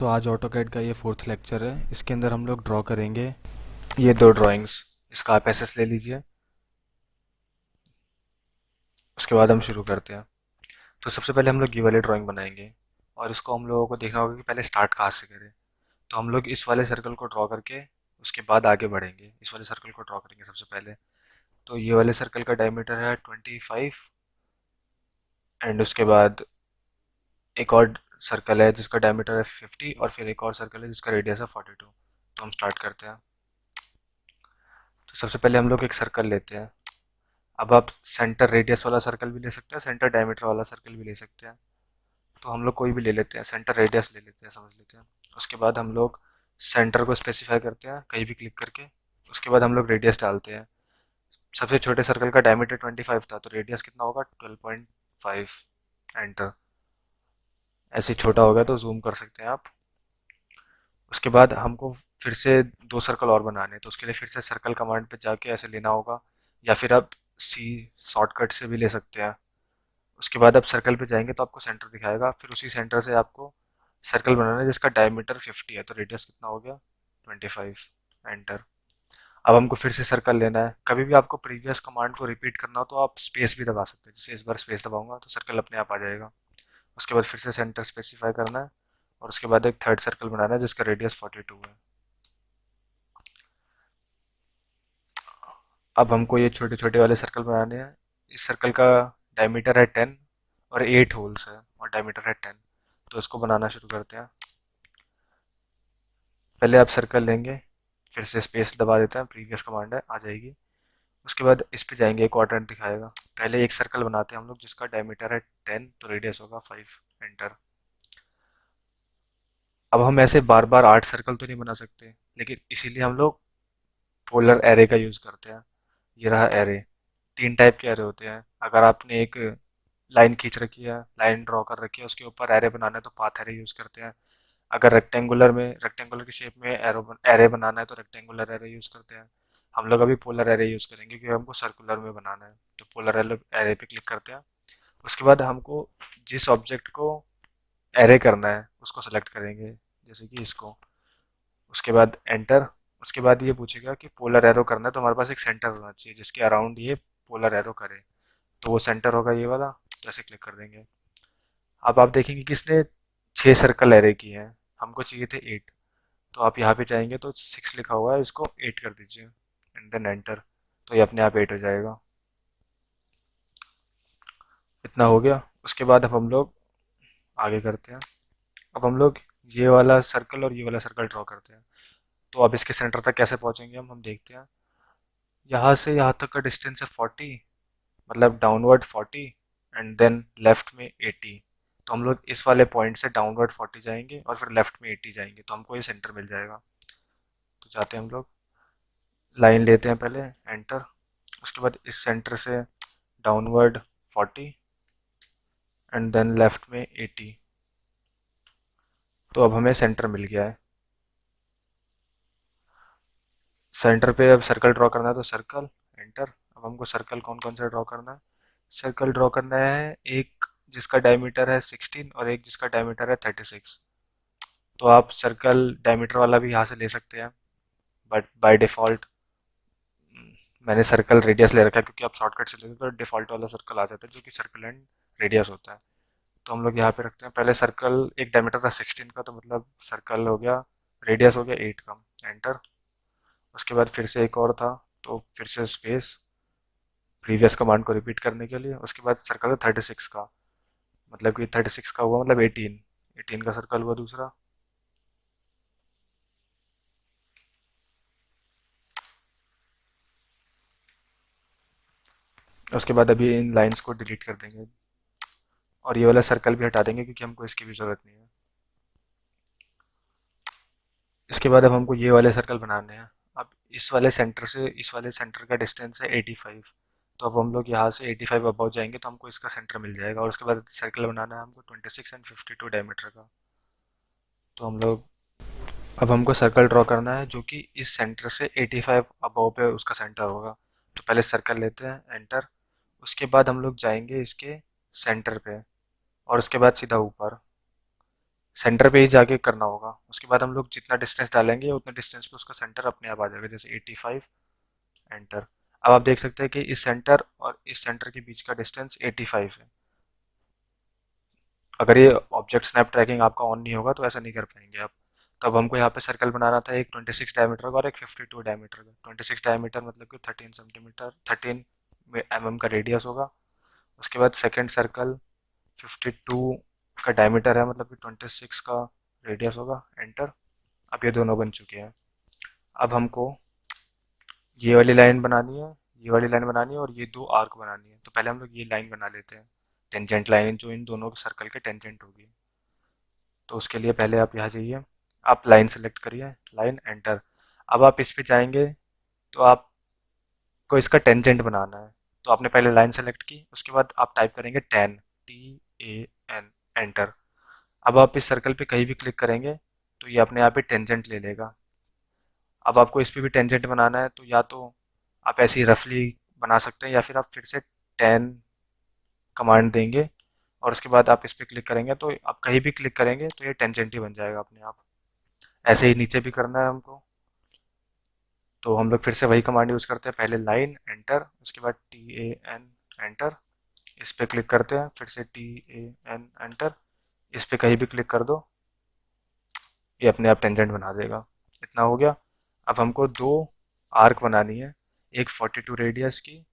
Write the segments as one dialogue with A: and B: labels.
A: तो आज ऑटोकैड का ये फोर्थ लेक्चर है। इसके अंदर हम लोग ड्रॉ करेंगे ये दो ड्राइंग्स। इसका आप एसेस ले लीजिए। उसके बाद हम शुरू करते हैं। तो सबसे पहले हम लोग ये वाली ड्राइंग बनाएंगे और इसको हम लोगों को देखना होगा कि पहले स्टार्ट कहाँ से करें। तो हम लोग इस वाले सर्कल को ड्रॉ करके उसके बाद आगे बढ़ेंगे। इस वाले सर्कल को ड्रॉ करेंगे सबसे पहले। तो ये वाले सर्कल का डायमीटर है 25 एंड उसके बाद एक और सर्कल है जिसका डायमीटर है 50 और फिर एक और सर्कल है जिसका रेडियस है 42। तो हम स्टार्ट करते हैं। तो सबसे पहले हम लोग एक सर्कल लेते हैं। अब आप सेंटर रेडियस वाला सर्कल भी ले सकते हैं, सेंटर डायमीटर वाला सर्कल भी ले सकते हैं। तो हम लोग कोई भी ले लेते हैं, सेंटर रेडियस ले लेते हैं, समझ लेते हैं। उसके बाद हम लोग सेंटर को स्पेसिफाई करते हैं कहीं भी क्लिक करके। उसके बाद हम लोग रेडियस डालते हैं। सबसे छोटे सर्कल का डायमीटर 25 था तो रेडियस कितना होगा 12.5। एंटर। ऐसे ही छोटा हो गया तो जूम कर सकते हैं आप। उसके बाद हमको फिर से दो सर्कल और बनाने हैं तो उसके लिए फिर से सर्कल कमांड पे जाके ऐसे लेना होगा, या फिर आप सी शॉर्टकट से भी ले सकते हैं। उसके बाद आप सर्कल पे जाएंगे तो आपको सेंटर दिखाएगा, फिर उसी सेंटर से आपको सर्कल बनाना है जिसका डायमीटर 50 है तो रेडियस कितना हो गया 25। एंटर। अब हमको फिर से सर्कल लेना है। कभी भी आपको प्रीवियस कमांड को रिपीट करना हो तो आप स्पेस भी दबा सकते हैं। जैसे इस बार स्पेस दबाऊंगा तो सर्कल अपने आप आ जाएगा। उसके बाद फिर से सेंटर स्पेसिफाई करना है और उसके बाद एक थर्ड सर्कल बनाना है जिसका रेडियस 42 है। अब हमको ये छोटे छोटे वाले सर्कल बनाने हैं। इस सर्कल का डायमीटर है 10 और 8 होल्स है और डायमीटर है 10। तो इसको बनाना शुरू करते हैं। पहले आप सर्कल लेंगे, फिर से स्पेस दबा देते हैं, प्रीवियस कमांड है आ जाएगी। उसके बाद इस पे जाएंगे, क्वाड्रेंट दिखाएगा। पहले एक सर्कल बनाते हैं हम लोग जिसका डायमीटर है 10 तो रेडियस होगा 5। एंटर। अब हम ऐसे बार बार 8 सर्कल तो नहीं बना सकते, लेकिन इसीलिए हम लोग पोलर एरे का यूज करते हैं। ये रहा एरे। तीन टाइप के एरे होते हैं। अगर आपने एक लाइन खींच रखी है, लाइन ड्रॉ कर रखी है, उसके ऊपर एरे बनाना है तो पाथ एरे यूज करते हैं। अगर रेक्टेंगुलर की शेप में एरे बनाना है तो रेक्टेंगुलर एरे यूज करते हैं। हम लोग अभी पोलर एरे यूज करेंगे क्योंकि हमको सर्कुलर में बनाना है। तो पोलर एरे पे क्लिक करते हैं। उसके बाद हमको जिस ऑब्जेक्ट को एरे करना है उसको सेलेक्ट करेंगे, जैसे कि इसको। उसके बाद एंटर। उसके बाद ये पूछेगा कि पोलर एरो करना है तो हमारे पास एक सेंटर होना चाहिए जिसके अराउंड ये पोलर एरो करे। तो वो सेंटर होगा ये वाला। तो ऐसे क्लिक कर देंगे। अब आप देखेंगे कि इसने 6 सर्कल एरे किए हैं, हमको चाहिए थे 8। तो आप यहाँ पे जाएंगे तो 6 लिखा हुआ है, इसको 8 कर दीजिए एंड देन एंटर। तो ये अपने आप 8 हो जाएगा। इतना हो गया। उसके बाद अब हम लोग आगे करते हैं। अब हम लोग ये वाला सर्कल और ये वाला सर्कल ड्रॉ करते हैं। तो अब इसके सेंटर तक कैसे पहुंचेंगे हम देखते हैं। यहाँ से यहाँ तक का डिस्टेंस है 40, मतलब डाउनवर्ड 40 एंड देन लेफ्ट में 80। तो हम लोग इस वाले पॉइंट से डाउनवर्ड 40 जाएंगे और फिर लेफ्ट में 80 जाएंगे तो हमको ये सेंटर मिल जाएगा। तो जाते हैं हम लोग, लाइन लेते हैं पहले, एंटर। उसके बाद इस सेंटर से डाउनवर्ड 40 एंड देन लेफ्ट में 80। तो अब हमें सेंटर मिल गया है। सेंटर पे अब सर्कल ड्रॉ करना है तो सर्कल, एंटर। अब हमको सर्कल कौन कौन सा ड्रॉ करना है। सर्कल ड्रॉ करना है एक जिसका डायमीटर है 16 और एक जिसका डायमीटर है 36। तो आप सर्कल डायमीटर वाला भी यहाँ से ले सकते हैं, बट बाय डिफ़ॉल्ट मैंने सर्कल रेडियस ले रखा है क्योंकि आप शॉर्टकट से लेते तो डिफ़ॉल्ट वाला सर्कल आ जाता है जो कि सर्कल एंड रेडियस होता है। तो हम लोग यहाँ पे रखते हैं। पहले सर्कल एक डायमीटर था 16 का तो मतलब सर्कल हो गया, रेडियस हो गया 8 का। एंटर। उसके बाद फिर से एक और था तो फिर से स्पेस, प्रीवियस कमांड को रिपीट करने के लिए। उसके बाद सर्कल है 36 का, मतलब कि 36 का हुआ मतलब 18 का सर्कल हुआ दूसरा। उसके बाद अभी इन लाइंस को डिलीट कर देंगे और ये वाला सर्कल भी हटा देंगे क्योंकि हमको इसकी भी ज़रूरत नहीं है। इसके बाद अब हमको ये वाले सर्कल बनाने हैं। अब इस वाले सेंटर से इस वाले सेंटर का डिस्टेंस है 85। तो अब हम लोग यहाँ से 85 अबव जाएंगे तो हमको इसका सेंटर मिल जाएगा। और उसके बाद सर्कल बनाना है हमको 26 एंड 52 डायमीटर का। तो हम लोग अब हमको सर्कल ड्रॉ करना है जो कि इस सेंटर से 85 अबव पे उसका सेंटर होगा। तो पहले सर्कल लेते हैं, एंटर। उसके बाद हम लोग जाएंगे इसके सेंटर पे और उसके बाद सीधा ऊपर। सेंटर पे ही जाके करना होगा। उसके बाद हम लोग जितना डिस्टेंस डालेंगे उतने डिस्टेंस पे उसका सेंटर अपने आप आ जाएगा, जैसे 85, एंटर। अब आप देख सकते हैं कि इस सेंटर और इस सेंटर के बीच का डिस्टेंस 85 है। अगर ये ऑब्जेक्ट स्नैप ट्रैकिंग आपका ऑन नहीं होगा तो ऐसा नहीं कर पाएंगे आप। तो अब हमको यहाँ पे सर्कल बनाना था, एक 26 डायमीटर का और एक 52 डायमीटर का। 26 डायमीटर मतलब कि 13 सेंटीमीटर, 13 mm का रेडियस होगा। उसके बाद सेकेंड सर्कल 52 का डायमीटर है, मतलब कि 26 का रेडियस होगा, एंटर। अब ये दोनों बन चुके हैं। अब हमको ये वाली लाइन बनानी है, ये वाली लाइन बनानी है और ये दो आर्क बनानी है। तो पहले हम लोग ये लाइन बना लेते हैं, टेंजेंट लाइन जो इन दोनों सर्कल के टेंजेंट होगी। तो उसके लिए पहले आप यहाँ जाइए, आप लाइन सेलेक्ट करिए, लाइन, एंटर। अब आप इस पे जाएंगे तो आपको इसका टेंजेंट बनाना है। तो आपने पहले लाइन सेलेक्ट की, उसके बाद आप टाइप करेंगे टेन, TAN, एंटर। अब आप इस सर्कल पे कहीं भी क्लिक करेंगे तो ये अपने आप ही टेंजेंट ले लेगा। अब आपको इस पे भी टेंजेंट बनाना है, तो या तो आप ऐसे ही रफली बना सकते हैं या फिर आप फिर से टेन कमांड देंगे और उसके बाद आप इस पे क्लिक करेंगे, तो आप कहीं भी क्लिक करेंगे तो ये टेंजेंट ही बन जाएगा अपने आप। ऐसे ही नीचे भी करना है हमको। तो हम लोग फिर से वही कमांड यूज़ करते हैं, पहले लाइन, एंटर, उसके बाद TAN, एंटर। इस पे क्लिक करते हैं, फिर से TAN, एंटर। इस पे कहीं भी क्लिक कर दो, ये अपने आप टेंजेंट बना देगा। इतना हो गया। अब हमको दो आर्क बनानी है, एक 42 रेडियस की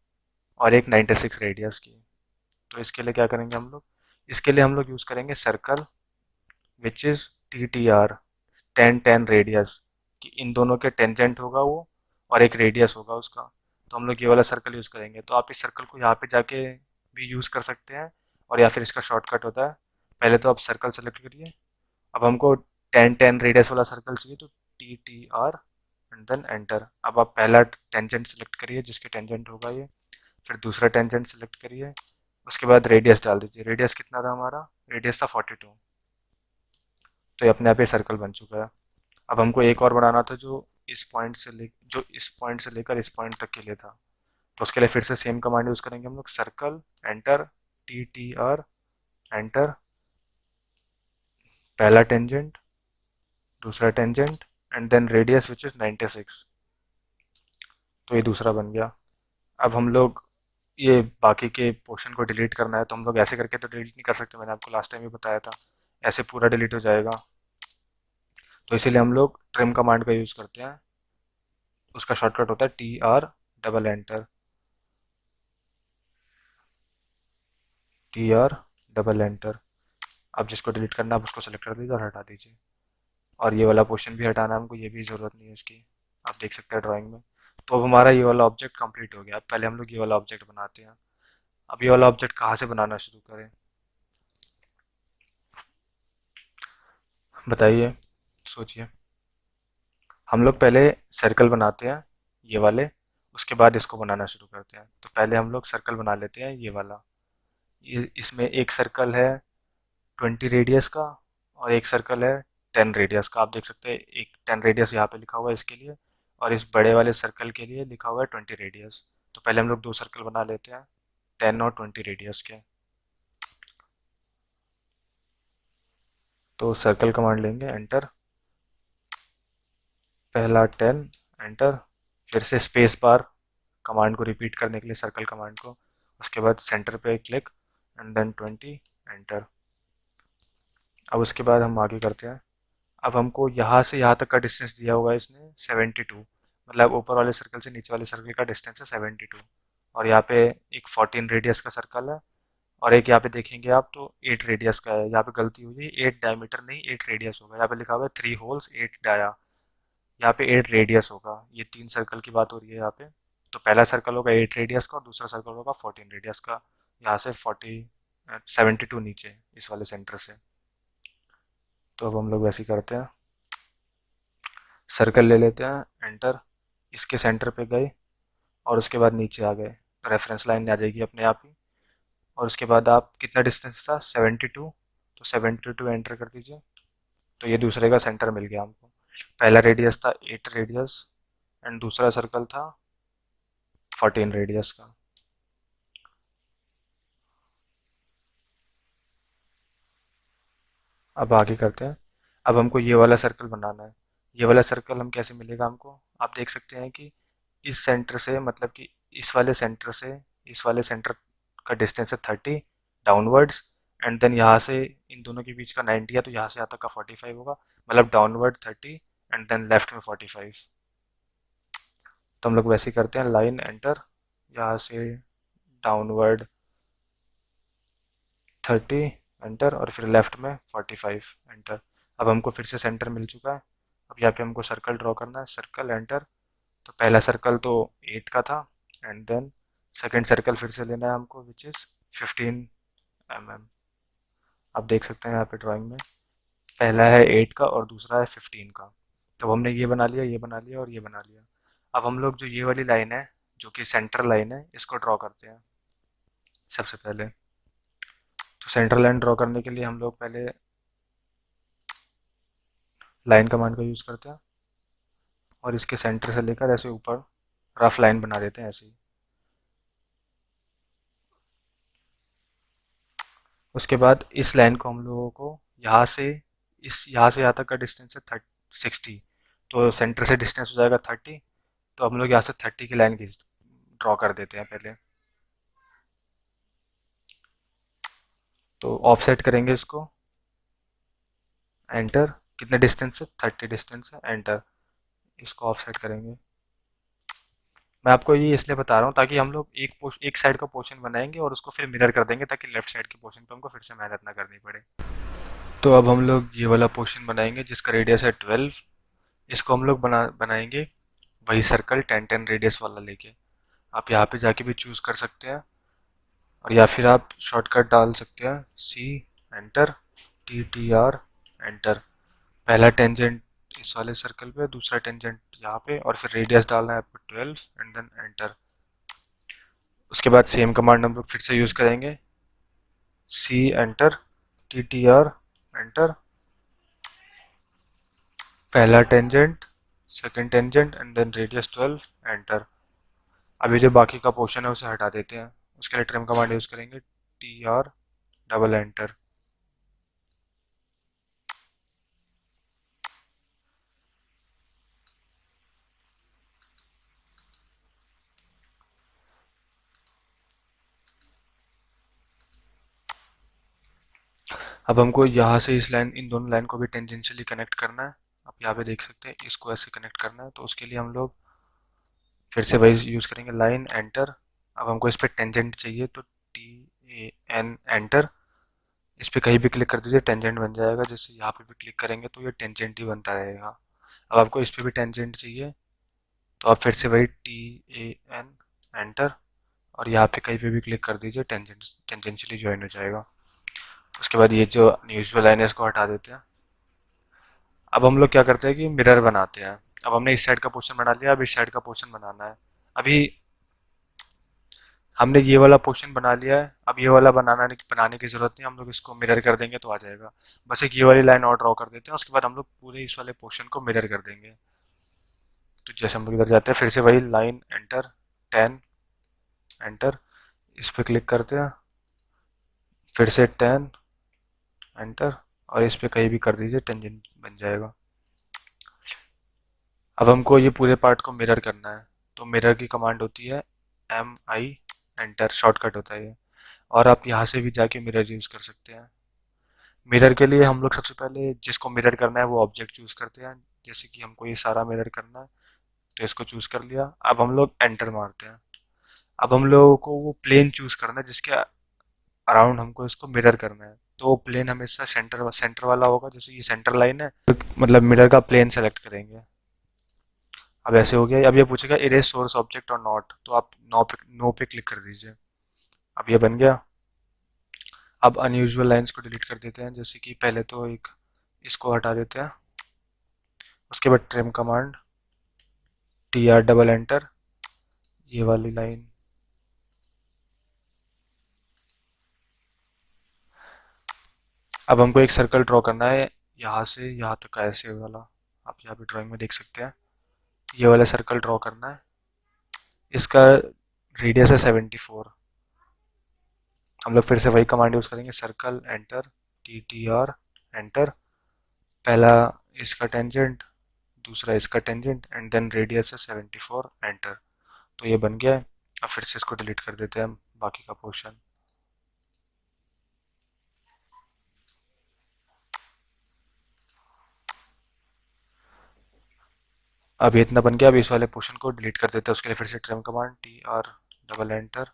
A: और एक 96 रेडियस की। तो इसके लिए क्या करेंगे हम लोग, इसके लिए हम लोग यूज़ करेंगे circle which is TTR, 10 radius, कि इन दोनों के टेंजेंट होगा वो और एक रेडियस होगा उसका। तो हम लोग ये वाला सर्कल यूज़ करेंगे। तो आप इस सर्कल को यहाँ पे जाके भी यूज़ कर सकते हैं और या फिर इसका शॉर्टकट होता है, पहले तो आप सर्कल सेलेक्ट करिए। अब हमको 10 रेडियस वाला सर्कल चाहिए, तो TTR एंड देन एंटर। अब आप पहला टेंजेंट सेलेक्ट करिए जिसके टेंजेंट होगा ये, फिर दूसरा टेंजेंट सेलेक्ट करिए, उसके बाद रेडियस डाल दीजिए। रेडियस कितना था हमारा, रेडियस था 42। तो ये अपने आप ही सर्कल बन चुका है। अब हमको एक और बनाना था जो इस पॉइंट से लेकर इस पॉइंट तक के लिए था। तो उसके लिए फिर से सेम कमांड यूज़ करेंगे हम लोग, सर्कल, एंटर, TTR, एंटर। पहला टेंजेंट, दूसरा tangent, and then radius which is 96। तो ये दूसरा बन गया। अब हम लोग ये बाकी के पोर्शन को डिलीट करना है, तो हम लोग ऐसे करके तो डिलीट नहीं कर सकते, मैंने आपको लास्ट टाइम ही बताया था, ऐसे पूरा डिलीट हो जाएगा। तो इसीलिए हम लोग ट्रिम कमांड का यूज़ करते हैं। उसका शॉर्टकट होता है TR double enter, TR double enter. अब जिसको डिलीट करना है आप उसको सेलेक्ट कर दीजिए और हटा दीजिए। और ये वाला पोर्शन भी हटाना है हमको, ये भी ज़रूरत नहीं है इसकी, आप देख सकते हैं ड्राइंग में। तो अब हमारा ये वाला ऑब्जेक्ट कंप्लीट हो गया। अब पहले हम लोग ये वाला ऑब्जेक्ट बनाते हैं। अब ये वाला ऑब्जेक्ट कहाँ से बनाना शुरू करें, बताइए, सोचिए। हम लोग पहले सर्कल बनाते हैं ये वाले, उसके बाद इसको बनाना शुरू करते हैं। तो पहले हम लोग सर्कल बना लेते हैं ये वाला। इसमें एक सर्कल है 20 रेडियस का और एक सर्कल है 10 रेडियस का। आप देख सकते हैं एक 10 रेडियस यहाँ पे लिखा हुआ है इसके लिए, और इस बड़े वाले सर्कल के लिए लिखा हुआ है 20 रेडियस। तो पहले हम लोग दो सर्कल बना लेते हैं, 10 और 20 रेडियस के। तो सर्कल कमांड लेंगे, एंटर, पहला 10, एंटर, फिर से स्पेस बार कमांड को रिपीट करने के लिए सर्कल कमांड को, उसके बाद सेंटर पे क्लिक एंड देन 20, एंटर। अब उसके बाद हम आगे करते हैं। अब हमको यहाँ से यहाँ तक का डिस्टेंस दिया होगा इसने 72, मतलब ऊपर वाले सर्कल से नीचे वाले सर्कल का डिस्टेंस है 72। और यहाँ पे एक 14 रेडियस का सर्कल है और एक यहाँ पे देखेंगे आप तो 8 रेडियस का है। यहाँ पे गलती हुई है, 8 डायमीटर नहीं 8 रेडियस होगा। यहाँ पे लिखा हुआ है 3 होल्स 8 डाया, यहाँ पे 8 रेडियस होगा। ये तीन सर्कल की बात हो रही है यहाँ पे। तो पहला सर्कल होगा 8 रेडियस का और दूसरा सर्कल होगा 14 रेडियस का। यहाँ से 72 नीचे इस वाले सेंटर से। तो अब हम लोग वैसे ही करते हैं, सर्कल ले लेते हैं, एंटर, इसके सेंटर पे गए और उसके बाद नीचे आ गए, रेफरेंस लाइन आ जाएगी अपने आप ही। और उसके बाद आप कितना डिस्टेंस था 72, तो 72 एंटर कर दीजिए। तो ये दूसरे का सेंटर मिल गया हमको। पहला रेडियस था 8 रेडियस एंड दूसरा सर्कल था 14 रेडियस का। अब आगे करते हैं। अब हमको ये वाला सर्कल बनाना है। ये वाला सर्कल हम कैसे मिलेगा हमको, आप देख सकते हैं कि इस सेंटर से, मतलब कि इस वाले सेंटर से इस वाले सेंटर का डिस्टेंस है 30 डाउनवर्ड्स, एंड देन यहाँ से इन दोनों के बीच का 90 है, तो यहाँ से यहाँ तक का 45 होगा, मतलब डाउनवर्ड 30 एंड देन लेफ्ट में 45। तो हम लोग वैसे ही करते हैं, लाइन एंटर, यहाँ से डाउनवर्ड 30 एंटर, और फिर लेफ्ट में 45 एंटर। अब हमको फिर से सेंटर मिल चुका है। अब यहाँ पे हमको सर्कल ड्रॉ करना है, सर्कल एंटर। तो पहला सर्कल तो 8 का था, एंड देन सेकेंड सर्कल फिर से लेना है हमको, विच इज़ 15 mm। आप देख सकते हैं यहाँ पे ड्राइंग में पहला है 8 का और दूसरा है 15 का। तो हमने ये बना लिया, ये बना लिया और ये बना लिया। अब हम लोग जो ये वाली लाइन है, जो कि सेंटर लाइन है, इसको ड्रॉ करते हैं सबसे पहले। तो सेंटर लाइन ड्रॉ करने के लिए हम लोग पहले लाइन कमांड का यूज़ करते हैं, और इसके सेंटर से लेकर ऐसे ऊपर रफ लाइन बना देते हैं ऐसे ही। उसके बाद इस लाइन को हम लोगों को यहाँ से यहाँ तक का डिस्टेंस है 60। तो सेंटर से डिस्टेंस हो जाएगा 30। तो हम लोग यहाँ से 30 की लाइन खींच ड्रॉ कर देते हैं पहले। तो ऑफसेट करेंगे इसको, एंटर। कितने डिस्टेंस है, 30 डिस्टेंस है, एंटर। इसको ऑफसेट करेंगे। मैं आपको ये इसलिए बता रहा हूँ ताकि हम लोग एक साइड का पोर्शन बनाएंगे और उसको फिर मिरर कर देंगे, ताकि लेफ्ट साइड के पोर्शन पे हमको फिर से मेहनत ना करनी पड़े। तो अब हम लोग ये वाला पोर्शन बनाएंगे जिसका रेडियस है 12। इसको हम लोग बनाएंगे वही सर्कल 10-10 रेडियस वाला लेके। आप यहाँ पे जाके भी चूज कर सकते हैं, और या फिर आप शॉर्टकट डाल सकते हैं, सी एंटर, TTR एंटर। पहला टेंजेंट इस वाले सर्कल पे, दूसरा टेंजेंट यहाँ पे, और फिर रेडियस डालना है आपको 12 एंड देन एंटर। उसके बाद सेम कमांड हम लोग फिर से यूज करेंगे, सी एंटर, TTR एंटर। पहला tangent, second tangent and then radius 12 enter. अभी जो बाकी का पोर्शन है उसे हटा देते हैं। उसके लिए ट्रिम कमांड यूज करेंगे, TR डबल एंटर। अब हमको यहाँ से इस लाइन, इन दोनों लाइन को भी टेंजेंशियली कनेक्ट करना है। आप यहाँ पे देख सकते हैं, इसको ऐसे कनेक्ट करना है। तो उसके लिए हम लोग फिर से वही यूज करेंगे, लाइन एंटर। अब हमको इस पर टेंजेंट चाहिए, तो TAN एंटर। इस पर कहीं भी क्लिक कर दीजिए, टेंजेंट बन जाएगा। जैसे यहाँ पे भी क्लिक करेंगे तो ये टेंजेंट ही बनता रहेगा। अब आपको इस पर भी टेंजेंट चाहिए, तो आप फिर से वही TAN एंटर, और यहाँ पे कहीं पे भी क्लिक कर दीजिए, टेंजेंशियली ज्वाइन हो जाएगा। उसके बाद ये जो यूजुअल लाइन है इसको हटा देते हैं। अब हम लोग क्या करते हैं कि मिरर बनाते हैं। अब हमने इस साइड का पोर्शन बना लिया, अब इस साइड का पोर्शन बनाना है। अभी हमने ये वाला पोर्शन बना लिया है, अब ये वाला बनाने की जरूरत नहीं, हम लोग इसको मिरर कर देंगे तो आ जाएगा। बस एक ये वाली लाइन और ड्रॉ कर देते हैं, उसके बाद हम लोग पूरे इस वाले पोर्शन को मिरर कर देंगे। तो जैसे हम लोग इधर जाते हैं, फिर से वही लाइन एंटर, 10 एंटर। इस पर क्लिक करते हैं, फिर से 10 एंटर, और इस पे कहीं भी कर दीजिए, टेंजेंट बन जाएगा। अब हमको ये पूरे पार्ट को मिरर करना है। तो मिरर की कमांड होती है MI एंटर, शॉर्टकट होता है ये। और आप यहाँ से भी जाके मिरर यूज कर सकते हैं। मिरर के लिए हम लोग सबसे पहले जिसको मिरर करना है वो ऑब्जेक्ट चूज करते हैं। जैसे कि हमको ये सारा मिरर करना है, तो इसको चूज कर लिया। अब हम लोग एंटर मारते हैं। अब हम लोगों को वो प्लेन चूज करना है जिसके अराउंड हमको इसको मिरर करना है। तो प्लेन हमेशा सेंटर सेंटर वाला होगा। जैसे ये सेंटर लाइन है, मतलब मिरर का प्लेन सेलेक्ट करेंगे। अब ऐसे हो गया। अब ये पूछेगा इरेज सोर्स ऑब्जेक्ट और नॉट, तो आप नो पे क्लिक कर दीजिए। अब ये बन गया। अब अनयूजुअल लाइंस को डिलीट कर देते हैं। जैसे कि पहले तो एक इसको हटा देते हैं, उसके बाद trim command, TR double enter, ये वाली लाइन। अब हमको एक सर्कल ड्रॉ करना है, यहाँ से यहाँ तक का, ऐसे वाला। आप यहाँ पे ड्राइंग में देख सकते हैं, ये वाला सर्कल ड्रॉ करना है। इसका रेडियस है 74। हम लोग फिर से वही कमांड यूज करेंगे, सर्कल एंटर, TTR एंटर। पहला इसका टेंजेंट, दूसरा इसका टेंजेंट, एंड देन रेडियस है 74, एंटर। तो ये बन गया है। अब फिर से इसको डिलीट कर देते हैं हम, बाकी का पोर्शन। अब ये इतना बन गया। अब इस वाले पोर्शन को डिलीट कर देते हैं। उसके लिए फिर से trim command, TR double enter.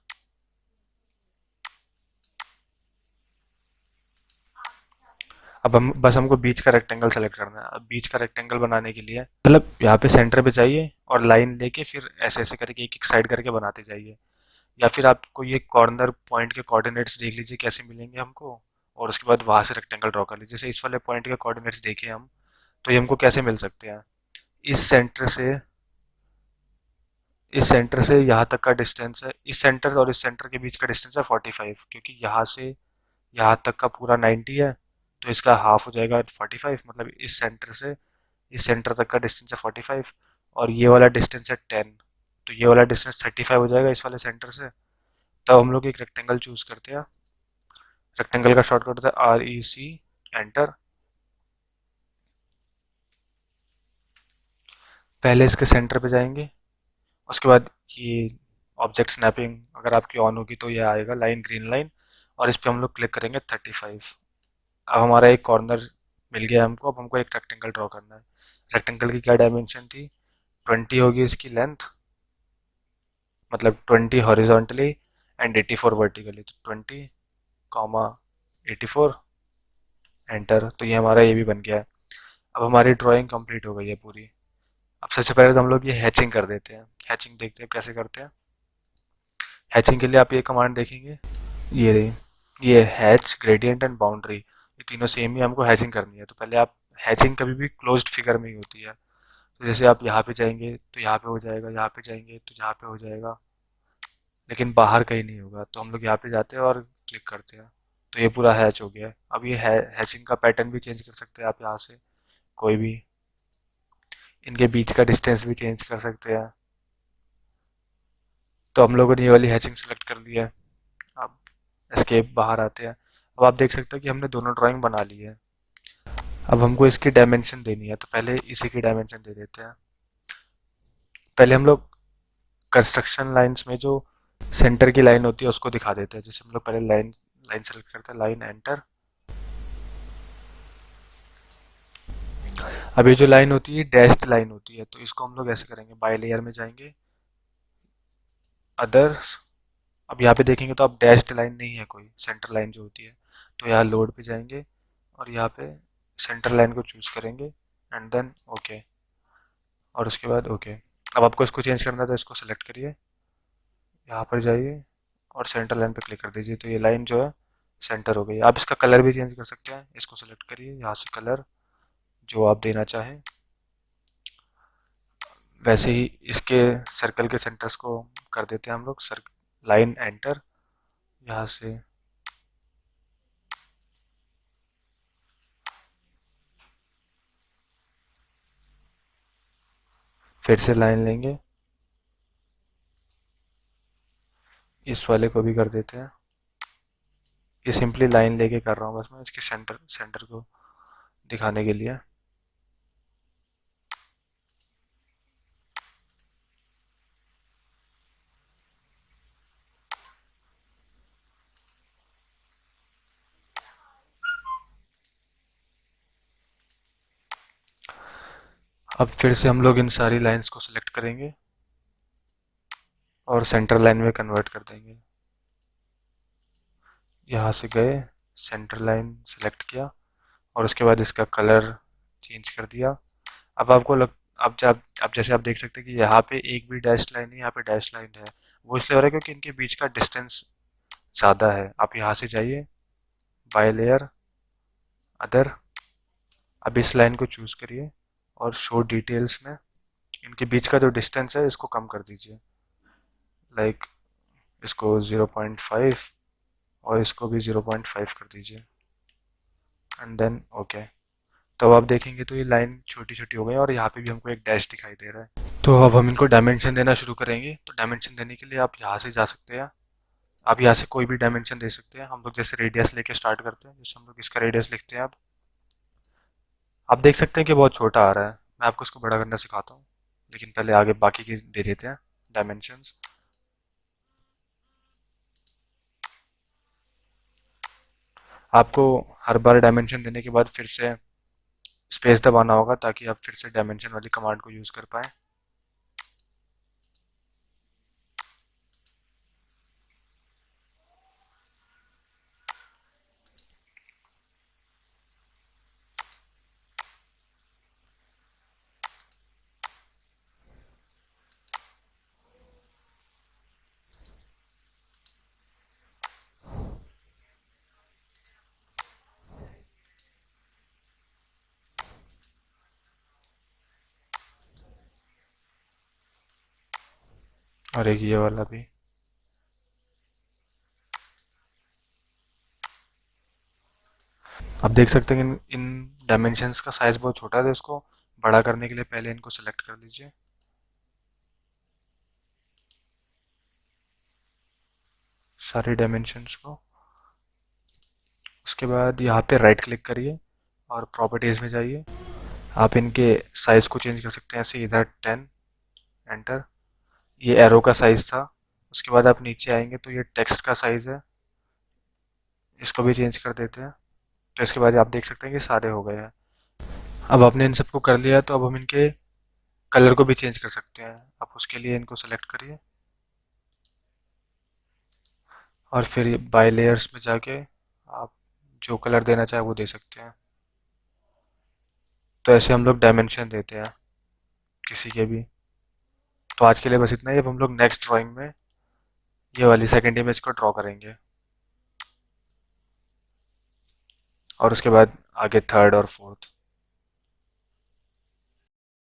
A: अब हम बस हमको बीच का रेक्टेंगल सेलेक्ट करना है। अब बीच का रेक्टेंगल बनाने के लिए मतलब यहाँ पे सेंटर पे जाइए और लाइन लेके फिर ऐसे ऐसे करके एक एक साइड करके बनाते जाइए। या फिर आपको ये कॉर्नर पॉइंट के कोऑर्डिनेट्स देख लीजिए कैसे मिलेंगे हमको, और उसके बाद वहां से रेक्टेंगल ड्रॉ कर लीजिए। जैसे इस वाले पॉइंट के कोऑर्डिनेट्स देखे हम, तो ये हमको कैसे मिल सकते हैं। इस सेंटर से इस सेंटर से यहाँ तक का डिस्टेंस है, इस सेंटर और इस सेंटर के बीच का डिस्टेंस है 45, क्योंकि यहाँ से यहाँ तक का पूरा 90 है, तो इसका हाफ हो जाएगा 45। मतलब इस सेंटर से इस सेंटर तक का डिस्टेंस है 45, और ये वाला डिस्टेंस है 10, तो ये वाला डिस्टेंस 35 हो जाएगा इस वाले सेंटर से। तब हम लोग एक रेक्टेंगल चूज करते हैं। रेक्टेंगल का शॉर्टकट होता है REC, एंटर। पहले इसके सेंटर पे जाएंगे, उसके बाद ये ऑब्जेक्ट स्नैपिंग अगर आपकी ऑन होगी तो ये आएगा लाइन, ग्रीन लाइन, और इस पे हम लोग क्लिक करेंगे 35। अब हमारा एक कॉर्नर मिल गया हमको। अब हमको एक रेक्टेंगल ड्रॉ करना है। रेक्टेंगल की क्या डायमेंशन थी, 20 होगी इसकी लेंथ, मतलब 20 हॉरिजॉन्टली एंड 84 वर्टिकली, तो 20 कॉमा 84, एंटर। तो ये हमारा ये भी बन गया है। अब हमारी ड्राइंग कंप्लीट हो गई है पूरी। अब सबसे पहले तो हम लोग ये हैचिंग कर देते हैं। हैचिंग देखते हैं कैसे करते हैं। हैचिंग के लिए आप ये कमांड देखेंगे, ये रही, ये हैच, ग्रेडियंट एंड बाउंड्री, ये तीनों सेम ही हमको हैचिंग करनी है। तो पहले आप, हैचिंग कभी भी क्लोज्ड फिगर में ही होती है। तो जैसे आप यहाँ पे जाएंगे तो यहाँ पे हो जाएगा, यहाँ पे जाएंगे तो यहाँ पे हो जाएगा, लेकिन बाहर कहीं नहीं होगा। तो हम लोग यहाँ पे जाते हैं और क्लिक करते हैं, तो ये पूरा हैच हो गया है। अब ये हैचिंग का पैटर्न भी चेंज कर सकते हैं आप यहाँ से, कोई भी। इनके बीच का डिस्टेंस भी चेंज कर सकते हैं। तो हम लोगों ने ये वाली हैचिंग सेलेक्ट कर लिया है। अब एस्केप, बाहर आते हैं। अब आप देख सकते हो कि हमने दोनों ड्राइंग बना ली है। अब हमको इसकी डायमेंशन देनी है, तो पहले इसी की डायमेंशन दे देते हैं। पहले हम लोग कंस्ट्रक्शन लाइंस में जो सेंटर की लाइन होती है उसको दिखा देते हैं। जैसे हम लोग पहले लाइन लाइन सेलेक्ट करते हैं, लाइन, एंटर। अब ये जो लाइन होती है डैश्ड लाइन होती है, तो इसको हम लोग ऐसे करेंगे, बाय लेयर में जाएंगे, अदर्स। अब यहाँ पे देखेंगे तो अब डैश्ड लाइन नहीं है कोई, सेंटर लाइन जो होती है। तो यहाँ लोड पे जाएंगे और यहाँ पे सेंटर लाइन को चूज करेंगे, एंड देन ओके, और उसके बाद ओके। अब आपको इसको चेंज करना है तो इसको सेलेक्ट करिए, यहाँ पर जाइए और सेंटर लाइन पे क्लिक कर दीजिए, तो ये लाइन जो है सेंटर हो गई। आप इसका कलर भी चेंज कर सकते हैं। इसको सेलेक्ट करिए, यहाँ से कलर जो आप देना चाहें। वैसे ही इसके सर्कल के सेंटर्स को कर देते हैं हम लोग, लाइन, एंटर। यहाँ से फिर से लाइन लेंगे, इस वाले को भी कर देते हैं। ये सिंपली लाइन लेके कर रहा हूँ बस मैं, इसके सेंटर सेंटर को दिखाने के लिए। अब फिर से हम लोग इन सारी लाइंस को सिलेक्ट करेंगे और सेंटर लाइन में कन्वर्ट कर देंगे। यहाँ से गए, सेंटर लाइन सेलेक्ट किया, और उसके बाद इसका कलर चेंज कर दिया। अब आपको लग अब जैसे आप देख सकते हैं कि यहाँ पे एक भी डैश लाइन है, यहाँ पे डैश लाइन है। वो इसलिए हो रहा है क्योंकि इनके बीच का डिस्टेंस ज़्यादा है। आप यहाँ से जाइए, बाय लेयर, अदर। अब इस लाइन को चूज करिए और शो डिटेल्स में इनके बीच का जो डिस्टेंस है इसको कम कर दीजिए, लाइक इसको 0.5, और इसको भी 0.5 कर दीजिए, एंड देन ओके। तो अब आप देखेंगे तो ये लाइन छोटी छोटी हो गई और यहाँ पे भी हमको एक डैश दिखाई दे रहा है। तो अब हम इनको डायमेंशन देना शुरू करेंगे। तो डायमेंशन देने के लिए आप यहाँ से जा सकते हैं। आप यहाँ से कोई भी डायमेंशन दे सकते हैं। हम लोग जैसे रेडियस लेके स्टार्ट करते हैं, जैसे हम लोग इसका रेडियस लिखते हैं अब आप देख सकते हैं कि बहुत छोटा आ रहा है। मैं आपको इसको बड़ा करना सिखाता हूँ, लेकिन पहले आगे बाकी के दे देते हैं डायमेंशंस। आपको हर बार डायमेंशन देने के बाद फिर से स्पेस दबाना होगा ताकि आप फिर से डायमेंशन वाली कमांड को यूज़ कर पाएँ। और एक ये वाला भी। आप देख सकते हैं कि इन डायमेंशंस का साइज बहुत छोटा है, तो इसको बड़ा करने के लिए पहले इनको सेलेक्ट कर लीजिए। सारे डायमेंशंस को। उसके बाद यहाँ पे राइट क्लिक करिए और प्रॉपर्टीज में जाइए। आप इनके साइज को चेंज कर सकते हैं, ऐसे इधर 10, एंटर। ये एरो का साइज था। उसके बाद आप नीचे आएंगे तो ये टेक्स्ट का साइज है, इसको भी चेंज कर देते हैं। तो इसके बाद आप देख सकते हैं कि सारे हो गए हैं। अब आपने इन सबको कर लिया, तो अब हम इनके कलर को भी चेंज कर सकते हैं। आप उसके लिए इनको सेलेक्ट करिए और फिर बाय लेयर्स में जाके आप जो कलर देना चाहे वो दे सकते हैं। तो ऐसे हम लोग डायमेंशन देते हैं किसी के भी। तो आज के लिए बस इतना ही। अब हम लोग नेक्स्ट ड्राइंग में ये वाली सेकंड इमेज को ड्रॉ करेंगे और उसके बाद आगे थर्ड और फोर्थ।